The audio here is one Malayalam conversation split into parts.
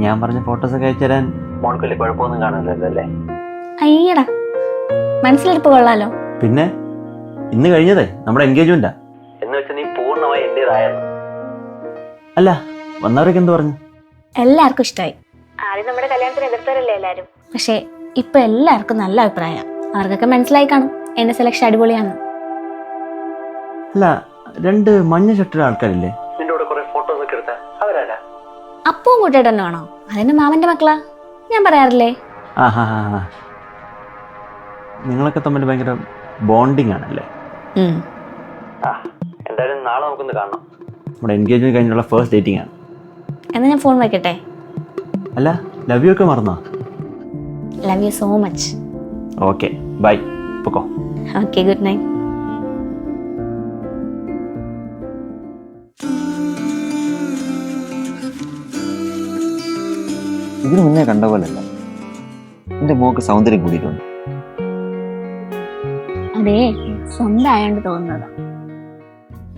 ഞാൻ പറഞ്ഞ ഫോട്ടോസൊക്കെ അയച്ചു തരാൻ മോൾക്ക് വലിയ കുഴപ്പമൊന്നും കാണുമല്ലോ അല്ലേ? അയ്യടാ, മനസ്സിലെടുപ്പ് കൊള്ളാലോ. പിന്നെ ഇന്ന് കഴിഞ്ഞതേ നമ്മുടെ എൻഗേജ്മെന്റാ എന്ന് വെച്ചാൽ നീ പൂർണ്ണമായി എന്റേതായിരുന്നു. അല്ല, വന്നവരൊക്കെ എന്ത് പറഞ്ഞു? എല്ലാവർക്കും ഇഷ്ടമായി. ആദ്യം നമ്മുടെ കല്യാണത്തിന് എതിർത്തവരല്ലേ എല്ലാരും, പക്ഷെ ഇപ്പൊ എല്ലാവർക്കും നല്ല അഭിപ്രായം. അവർക്കൊക്കെ മനസ്സിലായി കാണും എന്റെ സെലക്ഷൻ അടിപൊളിയാണ്. അല്ല, രണ്ട് മഞ്ഞ ഷർട്ടിലെ ആൾക്കാരില്ലേ നിന്റെ കൂടെ കുറെ ഫോട്ടോസ് ഒക്കെ എടുത്ത അവരാരാ? അപ്പവും കൂട്ടിയിട്ട് തന്നെ വേണോ? അതിന്റെ മാമന്റെ മക്കളാ, ഞാൻ പറയാറില്ലേ. നിങ്ങളൊക്കെ തമ്മിൽ ഭയങ്കര ബോണ്ടിങ് ആണല്ലേ? എന്തായാലും നാളെ നമുക്കൊന്ന് കാണണം. നമ്മുടെ എൻഗേജ്മെന്റ് കഴിഞ്ഞുള്ള ഫസ്റ്റ് ഡേറ്റിംഗ് ആണ്. എന്നാ ഞാൻ ഫോൺ വെക്കട്ടെ. അല്ല, ലവ് യു ഒക്കെ മറന്നോ? Love you so much. Okay, bye. പൊക്കോ. Okay, good night. ഇതിനു മുന്നേ കണ്ട പോലല്ല, എന്റെ മോക്ക് സൗന്ദര്യം കൂടിയിട്ടുണ്ട്. അതെ, സ്വന്തം ആയോണ്ട് തോന്നുന്നതാ.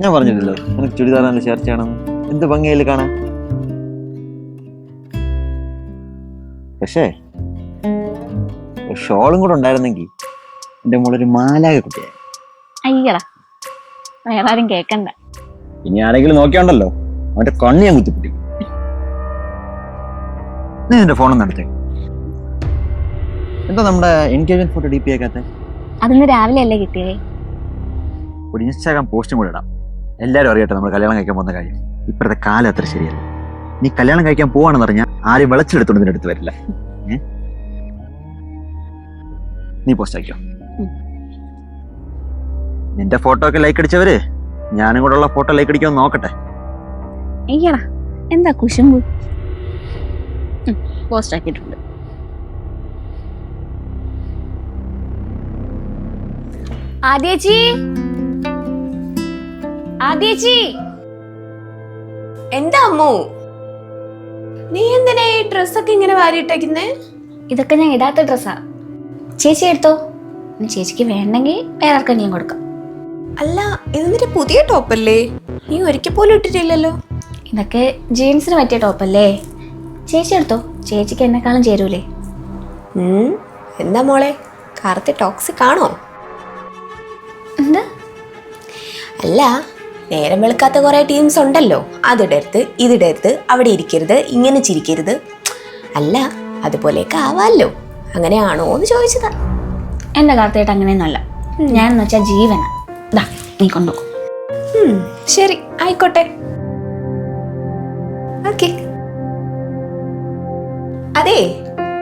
ഞാൻ പറഞ്ഞില്ലല്ലോ എനിക്ക് ചുരിദാർ നല്ല ഷർട്ട് ചെയ്യണം, എന്ത് ഭംഗിയായി കാണാൻ. പക്ഷേ ഷോളും കൂടെ ഉണ്ടായിരുന്നെങ്കിൽ എന്റെ മോളൊരു മാലാക കുട്ടിയായി. അയ്യടാ, വേറെ ആരും കേക്കണ്ട. ഇനി ആരെങ്കിലും നോക്കിയാണ്ടല്ലോ അവന്റെ കണ്ണ് ഞാൻ കുത്തിപ്പിടിക്കും. നീ നിന്റെ ഫോണൊന്നും എടുത്തേ. എന്താ നമ്മുടെ എൻഗേജ്മെന്റ് ഫോട്ടോ DP ആക്കാത്ത? അതിന്ന് രാവിലെ അല്ലേ കിട്ടിയേ? ഒരു ഇൻസ്റ്റാഗ്രാം പോസ്റ്റും കൂടെ ഇടാം, എല്ലാവരും അറിയട്ടെ നമ്മൾ കല്യാണം കഴിക്കാൻ പോകുന്ന കാര്യം. ഇപ്പോഴത്തെ കാലം അത്ര ശരിയല്ല. നീ കല്യാണം കഴിക്കാൻ പോവാണെന്ന് പറഞ്ഞാൽ ആരും വിളച്ചെടുത്തോണ്ട് ഇതിന്റെ അടുത്ത് വരില്ല. നീ പോസ്റ്റ് ആക്കിയോ? നിന്റെ ഫോട്ടോ ഒക്കെ ലൈക്ക് അടിച്ചവര് ഞാനും കൂടെ ഉള്ള ഫോട്ടോ ലൈക്ക് അടിക്കാൻ നോക്കട്ടെ. അയ്യടാ, എന്താ കുശുമ്പ്? പോസ്റ്റ് ആക്കിയിട്ടുണ്ട്. ആദ്യേച്ചി, ആദ്യേച്ചി. എന്താ അമ്മു, നീ എന്തിനാ ഈ ഡ്രസ്സൊക്കെ ഇങ്ങനെ വാരിയിട്ടേക്കുന്നേ? ഇതൊക്കെ ഞാൻ ഇടാത്ത ഡ്രസ്സാ. ചേച്ചി എടുത്തോ, ചേച്ചിക്ക് വേണ്ടെങ്കിൽ വേറെ ആർക്കെങ്കിലും കൊടുക്കാം. അല്ല, ഇത് പുതിയ ടോപ്പല്ലേ? നീ ഒരിക്കൽ പോലും ഇട്ടിട്ടില്ലല്ലോ. ഇതൊക്കെ ജീൻസിന് പറ്റിയ ടോപ്പല്ലേ. ചേച്ചി എടുത്തോ, ചേച്ചിക്ക് എന്നെക്കാളും ചേരൂലേ. എന്താ മോളെ, കാർത്തി ടോക്സിക് ആണോ? എന്താ? അല്ല, നേരം വെളുക്കാത്ത കുറെ ടീംസ് ഉണ്ടല്ലോ, അതിടരുത് ഇതിടരുത്, അവിടെ ഇരിക്കരുത്, ഇങ്ങനെ ചിരിക്കരുത്. അല്ല, അതുപോലെയൊക്കെ ആവാല്ലോ, അങ്ങനെയാണോ എന്ന് ചോദിച്ചതാ. എന്റെ കാർത്തിയായിട്ട് അങ്ങനെയൊന്നുമല്ല. ഞാനെന്ന് വെച്ചാൽ ജീവന. ദാ, നീ കൊണ്ടുപോകും. ശരി, ആയിക്കോട്ടെ. ഓക്കെ. അതെ,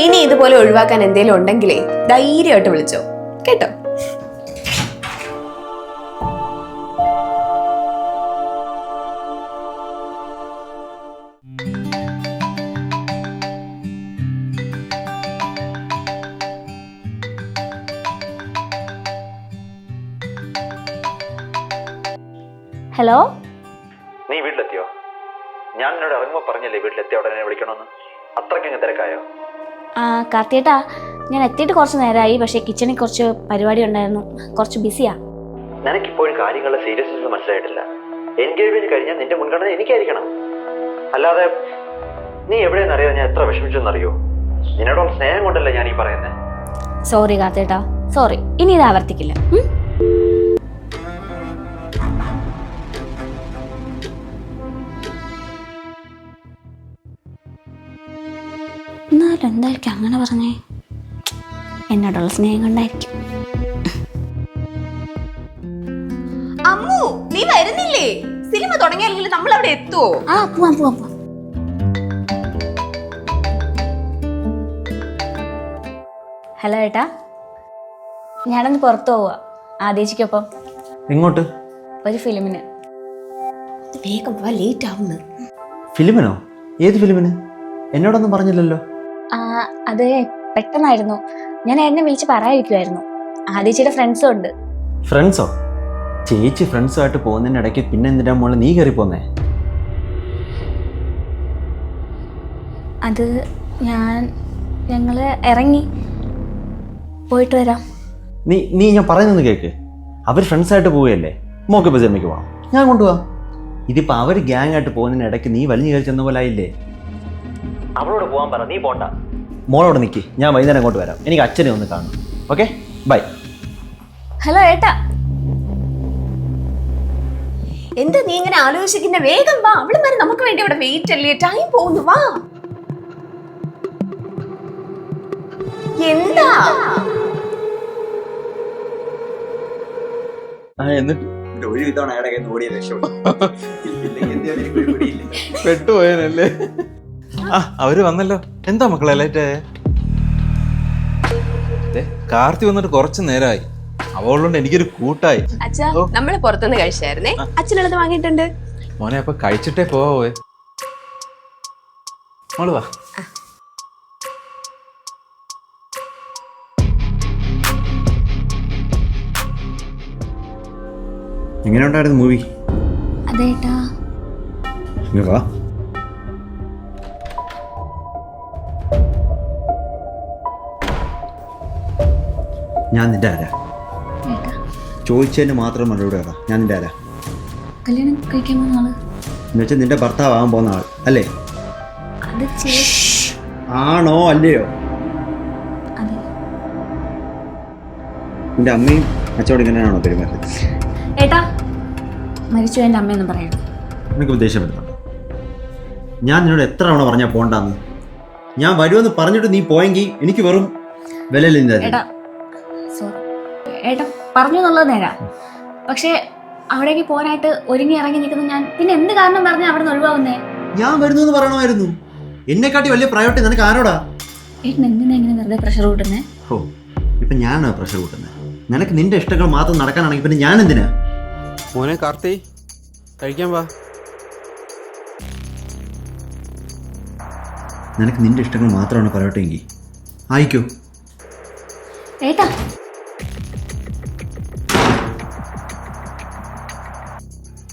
ഇനി ഇതുപോലെ ഒഴിവാക്കാൻ എന്തേലും ഉണ്ടെങ്കിലേ ധൈര്യമായിട്ട് വിളിച്ചോ കേട്ടോ. ഹലോ, നീ വീട്ടിലെത്തിയോ? ഞാൻ എന്നോട് ഇറങ്ങുമ്പോ പറഞ്ഞല്ലേ വീട്ടിലെത്തിയ ഉടനെ വിളിക്കണമെന്ന്. അത്രയ്ക്കങ്ങ് തിരക്കായോ? കാർത്തിയേട്ടാ, ഞാൻ എത്തിയിട്ട് കുറച്ച് നേരമായി. പക്ഷേ കിച്ചണിൽ കുറച്ച് പരിപാടി ഉണ്ടായിരുന്നു, കുറച്ച് ബിസിയാ. നിനക്കിപ്പോഴും കാര്യങ്ങളുടെ സീരിയസ്നെസ് മനസ്സിലായിട്ടില്ല. എൻഗേജ്മെന്റ് കഴിഞ്ഞാൽ നിന്റെ മുൻഗണന എനിക്കായിരിക്കണം. അല്ലാതെ നീ എവിടെയെന്നറിയാൻ ഞാൻ എത്ര വിഷമിച്ചെന്നറിയോ? നിന്നോടുള്ള സ്നേഹം കൊണ്ടല്ലേ ഞാൻ ഈ പറയുന്നത്. സോറി കാർത്തിയേട്ടാ, സോറി. ഇനി ഇത് ആവർത്തിക്കില്ല. എന്നാലും എന്തായിരിക്കും അങ്ങനെ പറഞ്ഞേ? എന്നോടുള്ള സ്നേഹം കൊണ്ടായിരിക്കും. അമ്മു, നീ വരുന്നില്ലേ? സിനിമ തുടങ്ങിയാലെങ്കിൽ നമ്മൾ അവിടെ എത്തുവോ? പോവാം പോവാം പോവാം. ഹലോ ഏട്ടാ, ഞാനൊന്ന് പുറത്തു പോവാ ആദ്യേച്ചിക്കൊപ്പം. എങ്ങോട്ട്? ഒരു ഫിലിമിന്. വേഗം പോവാ, ലേറ്റ് ആവുന്നു. ഫിലിമിനോ? ഏത് ഫിലിമിന്? എന്നോടൊന്നും പറഞ്ഞില്ലല്ലോ. അത് പെട്ടെന്നായിരുന്നു. ഞാൻ എന്നെ വിളിച്ച് പറയാതിരിക്കുമായിരുന്നു. ആദ്യേച്ചിയുടെ ഫ്രണ്ട്സും ഉണ്ട്. ഫ്രണ്ട്സോ? ചേച്ചി ഫ്രണ്ട്സുമായിട്ട് പോകുന്നതിനിടയ്ക്ക് പിന്നെ എന്തിനാ മോളെ നീ കയറി പോന്നേ? അത് ഞങ്ങള് ഇറങ്ങി പോയിട്ട് വരാം. നീ ഞാൻ പറയുന്നത് കേക്ക്. അവർ ഫ്രണ്ട്സായിട്ട് പോവുകയല്ലേ, മോക്കിപ്പോൾ സിനിമയ്ക്ക് പോവാം, ഞാൻ കൊണ്ടുപോവാം. ഇതിപ്പോൾ അവർ ഗ്യാങ് ആയിട്ട് പോകുന്നതിനിടയ്ക്ക് നീ വലിഞ്ഞു കയറി ചെന്ന പോലെ ആയില്ലേ? അവളോട് പോകാൻ പറ, നീ പോണ്ട. മോളോട് നിൽക്കി, ഞാൻ വൈകുന്നേരം അങ്ങോട്ട് വരാം. എനിക്ക് അച്ഛനെ ഒന്ന് കാണണം. Okay, by. ഹലോ ഏട്ടാ. എന്താ നീ ഇങ്ങനെ ആലോചിക്കുന്ന? വേഗം വാ, അവള് വരെ നമുക്ക് വേണ്ടി ഇവിടെ വെയിറ്റ് അല്ലേ, ടൈം പോകുന്നു. വാ. എന്താ ഒരു ഇതവണ അയാളുടെ കയ്യിൽ നിന്ന് ഓടിയ പെട്ടുപോയനല്ലേ. ആ അവര് വന്നല്ലോ. എന്താ മക്കളെ ലേറ്റ്? കാർത്തി വന്നിട്ട് കുറച്ച് നേരമായി. അവളുകൊണ്ട് എനിക്കൊരു കൂട്ടായി. അച്ഛാ, നമ്മള് പുറത്തുനിന്ന് കഴിച്ചായിരുന്നേ, അച്ഛനത് വാങ്ങിയിട്ടുണ്ട്. മോനെ അപ്പൊ കഴിച്ചിട്ടേ പോവേ. മോള് വാ. എങ്ങനെ ഉണ്ടായിരുന്നു മൂവി? അതേട്ടാ. ഞാൻ നിന്റെ ആരാ? ചോദിച്ചതിന് മാത്രം മറുപടി പറ. ഞാൻ നിന്റെ ആരാ? കല്യാണം കഴിക്കാൻ പോകുന്ന ആള് എന്നുവെച്ചാൽ നിന്റെ ഭർത്താവ് ആവാൻ പോകുന്ന ആൾ അല്ലേ? അത് ആണോ അല്ലയോ? അതെ. നിന്റെ അമ്മയും അച്ഛനോട് ഇങ്ങനെയാണോ പെരുമാറ്റം? ഏട്ടാ, മരിച്ചു എൻ്റെ അമ്മയൊന്നും പറയണം. എനിക്ക് ഉദ്ദേശം വരുന്നുണ്ട്. ഞാൻ നിന്നോട് എത്ര തവണ പറഞ്ഞാൽ പോണ്ടെന്ന്? ഞാൻ വരുമെന്ന് പറഞ്ഞിട്ട് നീ പോയെങ്കിൽ എനിക്ക് വെറും വിലയില്ല. ഏട്ടാ സോറി ഏട്ടാ, പറഞ്ഞു എന്നുള്ളത് നേരാ. പക്ഷേ അവിടേക്ക് പോരായിട്ട് ഒരുങ്ങി ഇറങ്ങി നിൽക്കുന്ന ഞാൻ പിന്നെ എന്ത് കാരണം പറഞ്ഞാൽ അവിടെ നിന്ന് ഒഴിവാകുന്നേ? ഞാൻ വരുന്നു എന്ന് പറയണമായിരുന്നു. എന്നെക്കാട്ടി വലിയ പ്രയോറിറ്റി നിനക്ക് ആരോടാ? ഏട്ടൻ എന്തിനാ ഇങ്ങനെ വെറുതെ പ്രഷർ കൂട്ടുന്നേ? ഓ, ഇപ്പൊ ഞാനാ പ്രഷർ കൂട്ടുന്നത്? നിനക്ക് നിന്റെ ഇഷ്ടങ്ങൾ മാത്രം നടക്കാനാണെങ്കിൽ പിന്നെ ഞാൻ എന്തിനാ? മോനെ കാർത്തി, കഴിക്കാൻ വാ. നിനക്ക് നിന്റെ ഇഷ്ടങ്ങൾ മാത്രമാണ് പറയട്ടെങ്കിൽ ആയിക്കോ. ഏട്ടാ,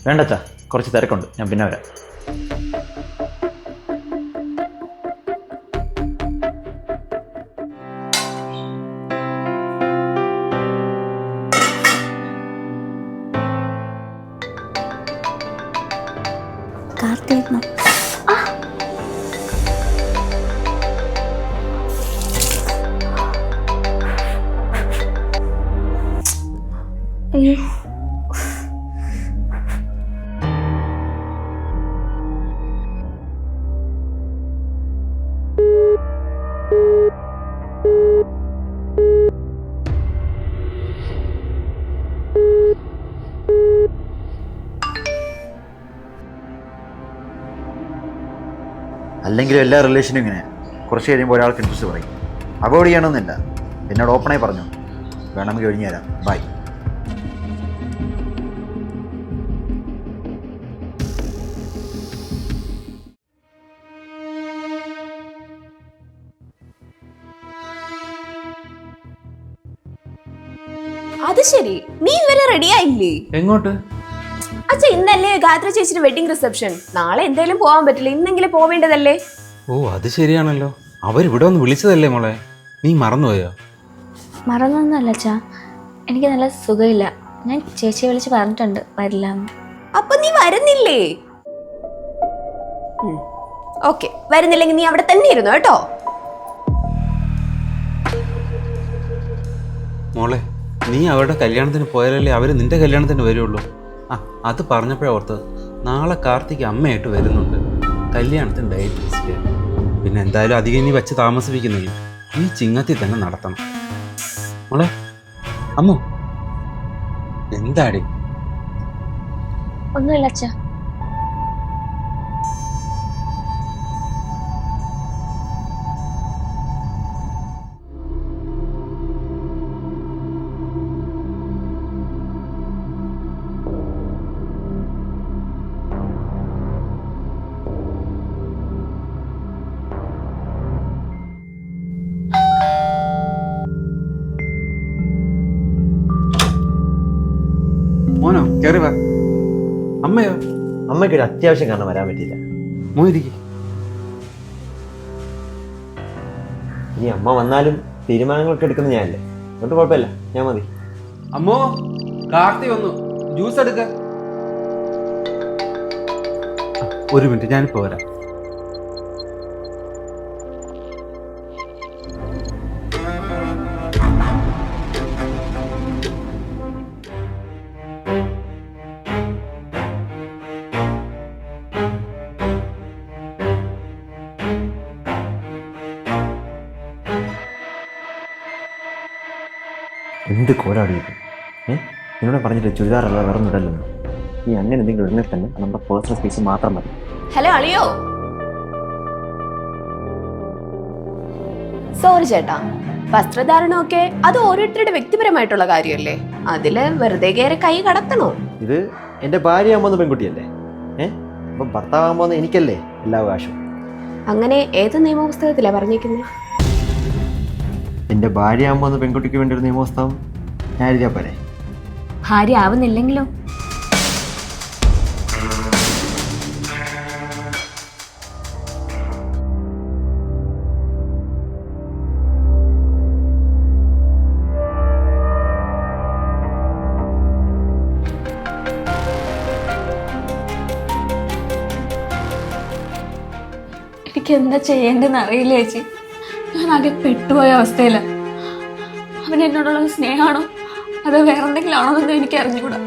വേണ്ടച്ചാ, കുറച്ച് തിരക്കുണ്ട്, ഞാൻ പിന്നെ വരാം. കാർത്തിക് അയ്യോ. അല്ലെങ്കിലും എല്ലാ റിലേഷനും ഇങ്ങനെ കുറച്ച് കഴിയുമ്പോൾ ഒരാൾക്ക് ഇൻട്രസ്റ്റ് പറയും. അവോയ്ഡ് ചെയ്യണമെന്നില്ല, എന്നോട് ഓപ്പണായി പറഞ്ഞു. വേണമെങ്കിൽ ഒഴിഞ്ഞു തരാം. ബൈ. അത് ശരി, നീ ഇതുവരെ റെഡി ആയില്ലേ? എങ്ങോട്ട്? അച്ഛാ, ഇന്നല്ലേ ഗായത്രി ചേച്ചിയുടെ വെഡിങ് റിസപ്ഷൻ. നാളെ എന്തായാലും പോകാൻ പറ്റില്ല, ഇന്നെങ്കിലും പോവേണ്ടതല്ലേ? ഓ അത് ശരിയാണല്ലോ. അവരിവിടെ ഒന്ന് വിളിച്ചതല്ലേ മോളെ, നീ മറന്നുപോയോ? മറന്നൊന്നുമല്ല അച്ഛാ, എനിക്ക് നല്ല സുഖമില്ല. ഞാൻ ചേച്ചിയെ വിളിച്ച് പറഞ്ഞിട്ടുണ്ട് വരില്ല. അപ്പൊ നീ വരുന്നില്ലേ? ഓക്കെ, വരുന്നില്ലെങ്കിൽ നീ അവിടെ തന്നെ ഇരുന്നു കേട്ടോ. മോളെ, നീ അവരുടെ കല്യാണത്തിന് പോയാലല്ലേ അവര് നിന്റെ കല്യാണത്തിന് വരുള്ളൂ. ആ അത് പറഞ്ഞപ്പോഴേ ഓർത്തത്, നാളെ കാർത്തിക് അമ്മയായിട്ട് വരുന്നുണ്ട് കല്യാണത്തിന് ഡയറ്റ് ലിസ്റ്റ്. പിന്നെ എന്തായാലും അധികം നീ വെച്ച് താമസിപ്പിക്കുന്നില്ല, ഈ ചിങ്ങത്തിൽ തന്നെ നടത്തണം. മോളെ, അമ്മോ എന്താടി? ഒന്നുമില്ല അച്ഛാ. മോനോ കയറി വാ. അമ്മയോ? അമ്മയ്ക്കൊരു അത്യാവശ്യം കാരണം വരാൻ പറ്റില്ല. മോയിരിക്കും. ഇനി അമ്മ വന്നാലും തീരുമാനങ്ങളൊക്കെ എടുക്കുന്ന ഞാനല്ലേ, അതുകൊണ്ട് കുഴപ്പമില്ല, ഞാൻ മതി. അമ്മോ, കാർത്തി വന്നു, ജ്യൂസ് എടുക്ക. ഒരു മിനിറ്റ്, ഞാനിപ്പോ വരാം. എന്ത് കോലാടിയത്? നിന്നോട് പറഞ്ഞിട്ട് ചുരിദാറല്ല വേറെ ഒന്നും ഇടല്ലോ. നീ അങ്ങനെ എന്തെങ്കിലും ഇടങ്ങളിൽ തന്നെ നമ്മുടെ പേഴ്സണൽ സ്പേസ് മാത്രം മതി. ഹലോ അളിയോ, സോറി ചേട്ടാ, വസ്ത്രധാരണമൊക്കെ അത് ഓരോരുത്തരുടെ വ്യക്തിപരമായിട്ടുള്ള കാര്യമല്ലേ, അതില് വെറുതെ കയറി കൈ കടത്തണോ? ഇത് എൻ്റെ ഭാര്യ ആകുമ്പോൾ പെൺകുട്ടിയല്ലേ, അപ്പം ഭർത്താവാകുമ്പോൾ എനിക്കല്ലേ എല്ലാ അവകാശവും. അങ്ങനെ ഏത് നിയമപുസ്തകത്തിലാ പറഞ്ഞേക്കുന്നത്? എൻ്റെ ഭാര്യ ആകുമ്പോൾ പെൺകുട്ടിക്ക് വേണ്ടി ഒരു നിയമപുസ്തകം ഞാൻ എഴുതിയാൽ പോരെ? ഭാര്യ ആവുന്നില്ലെങ്കിലോ? എനിക്ക് എന്താ ചെയ്യേണ്ടതെന്ന് അറിയില്ല ചേച്ചി. ഞാൻ ആകെ പെട്ടുപോയ അവസ്ഥയിലാണ്. അവൻ എന്നോടുള്ള സ്നേഹമാണോ അതോ വേറെ എന്തെങ്കിലും ആണോ എന്ന് എനിക്ക് അറിഞ്ഞുകൂടാ.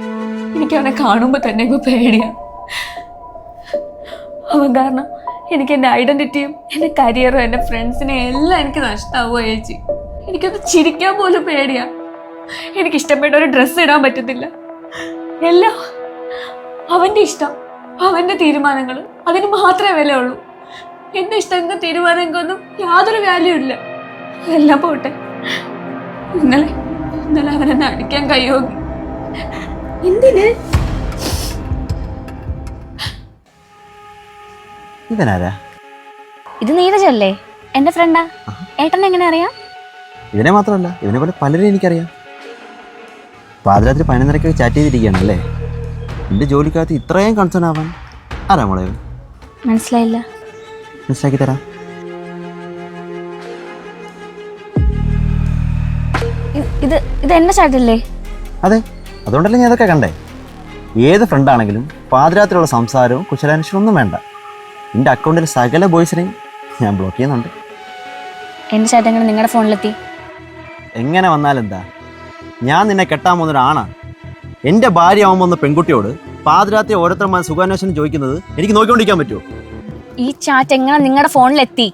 എനിക്ക് അവനെ കാണുമ്പോൾ തന്നെ ഇപ്പോൾ പേടിയാണ്. അവൻ കാരണം എനിക്ക് എൻ്റെ ഐഡന്റിറ്റിയും എൻ്റെ കരിയറും എൻ്റെ ഫ്രണ്ട്സിനെ എല്ലാം എനിക്ക് നഷ്ടമാവുക ചേച്ചി. എനിക്കത് ചിരിക്കാൻ പോലും പേടിയാ. എനിക്ക് ഇഷ്ടപ്പെട്ട ഒരു ഡ്രസ്സ് ഇടാൻ പറ്റത്തില്ല. എല്ലാം അവൻ്റെ ഇഷ്ടം, അവൻ്റെ തീരുമാനങ്ങൾ, അതിന് മാത്രമേ വിലയുള്ളൂ. എന്റെ ഇഷ്ടം തീരുമാനങ്ങൾക്കൊന്നും യാതൊരു വാല്യൂ ഇല്ല. അതെല്ലാം പോട്ടെ, ഇന്നലെ അവനെന്നെ അടിക്കാൻ കഴിയുമോ? എന്തിന്? ഇവനാരാ? ഇത് നീരജല്ലേ, എന്റെ ഫ്രണ്ടാ. ഏട്ടൻ എങ്ങനെ അറിയാം? ഇവനെ മാത്രമല്ല, ഇവനെ പോലെ പലരും എനിക്കറിയാം. പാതിരാത്രി 11:30 ചാറ്റ് ചെയ്തിരിക്കുകയാണല്ലേ. എൻ്റെ ജോലിക്കകത്ത് ഇത്രയും കൺസേൺ ആവാൻ ആരാ മോളെ? മനസ്സിലായില്ല. മനസ്സിലാക്കി തരാം. ഇത് എന്റെ ചാറ്റല്ലേ? അതെ, അതുകൊണ്ടല്ലേ ഞാൻ അതൊക്കെ കണ്ടേ. ഏത് ഫ്രണ്ടാണെങ്കിലും പാതിരാത്രിയുള്ള സംസാരവും കുശലാന്വേഷണം ഒന്നും വേണ്ട. എൻ്റെ അക്കൗണ്ടിൽ സകല ബോയ്സിനെയും ഞാൻ ബ്ലോക്ക് ചെയ്യുന്നുണ്ട്. എന്റെ ചാറ്റ് എങ്ങനെ നിങ്ങളുടെ ഫോണിലെത്തി? എങ്ങനെ വന്നാലെന്താ, ഞാൻ നിന്നെ കെട്ടാൻ പോകുന്നൊരാണാണ്. എൻ്റെ ഭാര്യ ആവുമ്പോൾ പെൺകുട്ടിയോട് പാതിരാത്രി ഓരോരുത്തർമാർ സുഖാന്വേഷണം ചോദിക്കുന്നത് എനിക്ക് നോക്കിക്കൊണ്ടിരിക്കാൻ പറ്റുമോ? ഈ ചാറ്റ് എങ്ങനെ നിങ്ങളുടെ ഫോണിലെത്തി?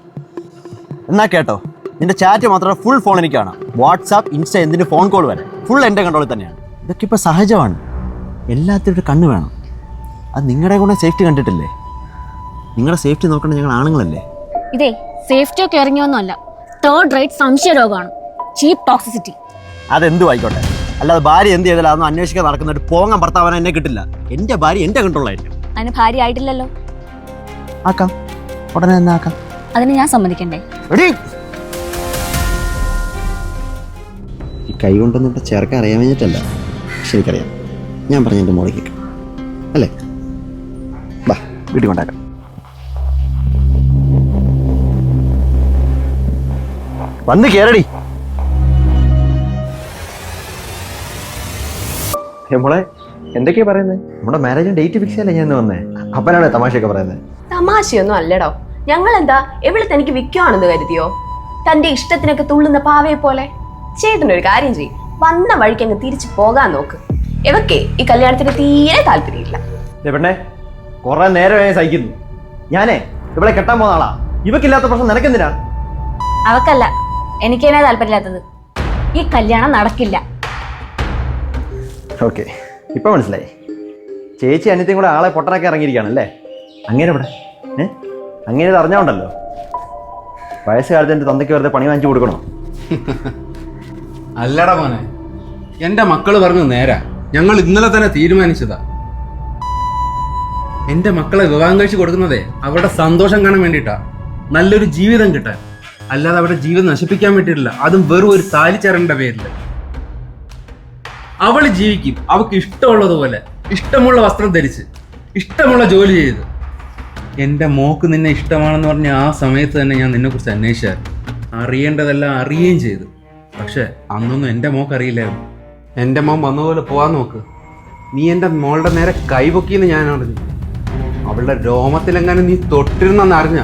എന്നാ കേട്ടോ, നിന്റെ ചാറ്റ് മാത്രമല്ല, ഫുൾ ഫോൺ എനിക്ക് കാണാം. വാട്സാപ്പ്, ഇൻസ്റ്റ, എന്തിന് ഫോൺ കോൾ വരെ ഫുൾ എൻ്റെ കൺട്രോളിൽ തന്നെയാണ്. ഇതൊക്കെ ഇപ്പോൾ സഹജമാണ്. എല്ലാത്തിനും ഒരു കണ്ണ് വേണം. അത് നിങ്ങളുടെ കൂടെ സേഫ്റ്റി കണ്ടിട്ടില്ലേ? നിങ്ങളുടെ സേഫ്റ്റി നോക്കേണ്ട ഞങ്ങൾ ആണുങ്ങളല്ലേ. ഇതേ സേഫ്റ്റി ഒക്കെ ഇറങ്ങിയൊന്നുമല്ല, തേർഡ് റേറ്റ് സംശയ രോഗമാണ്, ചീപ്പ് ടോക്സിസിറ്റി. അതെന്തും ആയിക്കോട്ടെ, അല്ലാതെ ഭാര്യ എന്ത് ചെയ്താലും അതൊന്നും അന്വേഷിക്കാൻ നടക്കുന്ന ഒരു പോങ്ങാൻ ഭർത്താവാൻ എന്നെ കിട്ടില്ല. എൻ്റെ ഭാര്യ എൻ്റെ കൺട്രോളായിരിക്കും. അതിന് ഭാര്യ ആയിട്ടില്ലല്ലോ. ആക്കാം, ഉടനെ തന്നെ ആക്കാം. അതിന് ഞാൻ സമ്മതിക്കണ്ടേ? ഈ കൈ കൊണ്ടൊന്നും ഇവിടെ ചേർക്കാൻ അറിയാൻ വേണ്ടിയിട്ടല്ല, പക്ഷെ എനിക്കറിയാം. ഞാൻ പറഞ്ഞ എൻ്റെ മോളിൽ കേൾക്കാം അല്ലേ? വാ, വീട്ടിൽ കൊണ്ടാക്കാം. വന്ന് കേറടി. മോളെ എന്തൊക്കെയാ പറയുന്നത്? നമ്മുടെ മാരേജിന് ഡേറ്റ് ഫിക്സ് ചെയ്യല്ലേ ഞാൻ ഇന്ന് വന്നേ? അപ്പനാണ് തമാശയൊക്കെ പറയുന്നത്. തമാശയൊന്നും അല്ലടോ. ഞങ്ങൾ എന്താ എവിടെ തനിക്ക് വിൽക്കുവാണെന്ന് കരുതിയോ? തന്റെ ഇഷ്ടത്തിനൊക്കെ തുള്ളുന്ന പാവയെ പോലെ. ചേട്ടനൊരു കാര്യം ചെയ്യും, വന്ന വഴിക്ക് അങ്ങ് തിരിച്ചു പോകാൻ നോക്ക്. ഇവക്കേ ഈ കല്യാണത്തിന് തീരെ താല്പര്യമില്ല. പെണ്ണെ, കുറെ നേരമായി സഹിക്കുന്നു. ഞാനേ ഇവിടെ കെട്ടാൻ പോകുന്ന ആളാ. ഇവക്കില്ലാത്ത പ്രശ്നം നിനക്കെന്തിനാ? അവക്കല്ല, എനിക്കെന്നെ താല്പര്യമില്ലാത്തത്. ഈ കല്യാണം നടക്കില്ല. ഓക്കെ, ഇപ്പൊ മനസ്സിലായി. ചേച്ചി അനിയത്തിയും കൂടെ ആളെ പൊട്ടനൊക്കെ ഇറങ്ങിയിരിക്കുകയാണല്ലേ. അങ്ങനെ ഇവിടെ അങ്ങനെ ഇത് അറിഞ്ഞോണ്ടല്ലോ. വയസ്സുകാലത്ത് എൻ്റെ തന്തയ്ക്ക് വെറുതെ പണി വാങ്ങിച്ചു കൊടുക്കണോ? അല്ലടാ മോനെ, എൻ്റെ മക്കള് പറഞ്ഞു നേരാ. ഞങ്ങൾ ഇന്നലെ തന്നെ തീരുമാനിച്ചതാ. എൻ്റെ മക്കളെ വിവാഹം കഴിച്ച് കൊടുക്കുന്നതേ അവരുടെ സന്തോഷം കാണാൻ വേണ്ടിയിട്ടാ, നല്ലൊരു ജീവിതം കിട്ടാൻ. അല്ലാതെ അവരുടെ ജീവിതം നശിപ്പിക്കാൻ വേണ്ടിയിട്ടില്ല. അതും വെറും ഒരു താലിച്ചേരന്റെ പേരില്. അവള് ജീവിക്കും അവൾക്ക് ഇഷ്ടമുള്ളതുപോലെ, ഇഷ്ടമുള്ള വസ്ത്രം ധരിച്ച്, ഇഷ്ടമുള്ള ജോലി ചെയ്ത്. എൻ്റെ മോക്ക് നിന്നെ ഇഷ്ടമാണെന്ന് പറഞ്ഞ ആ സമയത്ത് തന്നെ ഞാൻ നിന്നെക്കുറിച്ച് അന്വേഷിച്ചായിരുന്നു. അറിയേണ്ടതെല്ലാം അറിയുകയും ചെയ്തു. പക്ഷെ അന്നൊന്നും എൻ്റെ മോക്ക് അറിയില്ലായിരുന്നു. എൻ്റെ മോൻ വന്നതുപോലെ പോവാൻ നോക്ക്. നീ എൻ്റെ മോളുടെ നേരെ കൈപൊക്കിയെന്ന് ഞാൻ അറിഞ്ഞു. അവളുടെ രോമത്തിലെങ്ങാനും നീ തൊട്ടിരുന്നെന്ന് അറിഞ്ഞ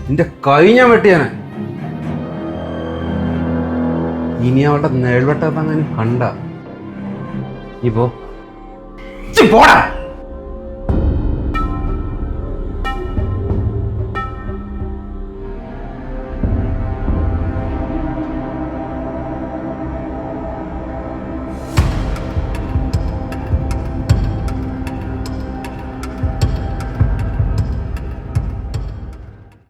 നിന്റെ കൈ ഞാൻ വെട്ടിയാനെ. ഇനി അവളുടെ നേഴ്വട്ടത്തങ്ങനെ കണ്ട ഇപ്പോ പോടാ.